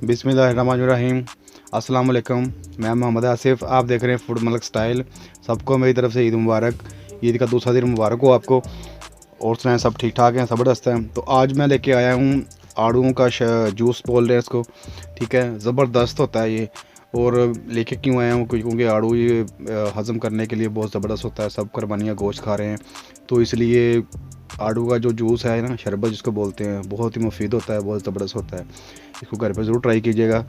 बिस्मिल्लाहिर्रहमानिर्रहीम। अस्सलाम.o.alaikum। मैं मोहम्मद आसिफ, आप देख रहे हैं फूड मलिक स्टाइल। सबको मेरी तरफ से ईद मुबारक। ईद का दूसरा दिन मुबारक हो आपको। और सुनाएं, सब ठीक ठाक हैं, ज़बरदस्त हैं। तो आज मैं लेके आया हूँ आड़ूओं का जूस बोल रहे हैं इसको, ठीक है। ज़बरदस्त होता है ये। और लेके क्यों आया हूँ, क्योंकि आड़ू ये हज़म करने के लिए बहुत ज़बरदस्त होता है। सब कुरबानियाँ गोश्त खा रहे हैं, तो इसलिए आड़ू का जो जूस है ना, शरबत जिसको बोलते हैं, बहुत ही मुफीद होता है, बहुत ज़बरदस्त होता है। इसको घर पे ज़रूर ट्राई कीजिएगा,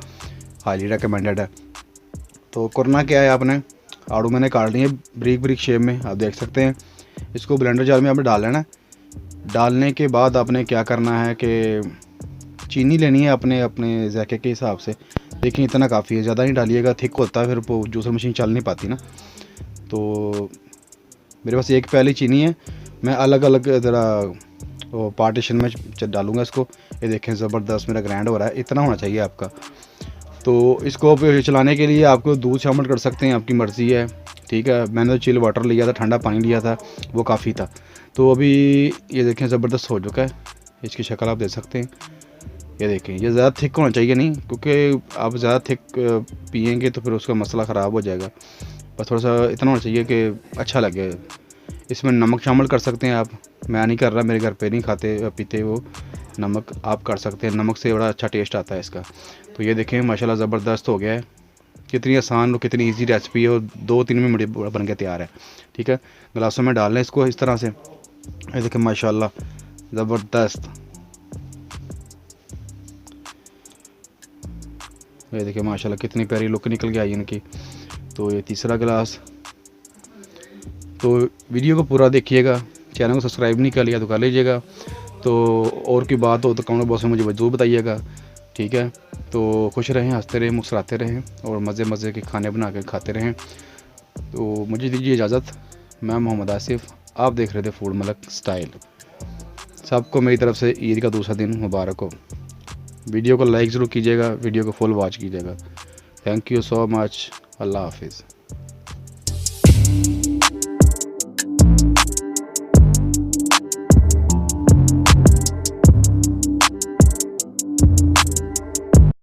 हाईली रेकमेंडेड है। तो करना क्या है, आपने आड़ू मैंने काट लिए ब्रीक ब्रीक शेप में, आप देख सकते हैं। इसको ब्लेंडर जार में आपने डाल लेना। डालने के बाद आपने क्या करना है कि चीनी लेनी है अपने अपने जायके के हिसाब से। देखिए इतना काफ़ी है, ज़्यादा नहीं डालिएगा, थिक होता है, फिर वो जूसर मशीन चल नहीं पाती ना। तो मेरे पास एक प्याली चीनी है, मैं अलग अलग ज़रा वो पार्टीशन में डालूँगा इसको। ये देखें ज़बरदस्त मेरा ग्राइंड हो रहा है, इतना होना चाहिए आपका। तो इसको चलाने के लिए आपको दूध शामिल कर सकते हैं, आपकी मर्ज़ी है, ठीक है। मैंने तो चिल वाटर लिया था, ठंडा पानी लिया था, वो काफ़ी था। तो अभी ये देखें ज़बरदस्त हो चुका है, इसकी शक्ल आप देख सकते हैं। ये देखें, ये ज़्यादा थिक होना चाहिए नहीं, क्योंकि आप ज़्यादा थिक पिएंगे तो फिर उसका मसला ख़राब हो जाएगा। बस थोड़ा सा इतना होना चाहिए कि अच्छा लगे। इसमें नमक शामिल कर सकते हैं आप, मैं नहीं कर रहा, मेरे घर पे नहीं खाते पीते वो नमक। आप कर सकते हैं, नमक से बड़ा अच्छा टेस्ट आता है इसका। तो ये देखें माशाल्लाह ज़बरदस्त हो गया है। कितनी आसान और कितनी इजी रेसिपी है, और 2-3 मिनट बन के तैयार है, ठीक है। गिलासों में डाल लें इसको इस तरह से। ये देखें माशाल्लाह ज़बरदस्त। ये देखिए माशाल्लाह कितनी प्यारी लुक निकल के आई इनकी। तो ये तीसरा गिलास। तो वीडियो को पूरा देखिएगा, चैनल को सब्सक्राइब नहीं कर लिया तो कर लीजिएगा। तो और की बात हो तो कमेंट बॉक्स में मुझे ज़रूर बताइएगा, ठीक है। तो खुश रहें, हंसते रहें, मुस्कुराते रहें, और मज़े मज़े के खाने बना के खाते रहें। तो मुझे दीजिए इजाज़त। मैं मोहम्मद आसिफ, आप देख रहे थे फूड मलिक स्टाइल। सबको मेरी तरफ से ईद का दूसरा दिन मुबारक हो। वीडियो को लाइक ज़रूर कीजिएगा, वीडियो को फुल वॉच कीजिएगा। Thank you so much. अल्लाह हाफिज़।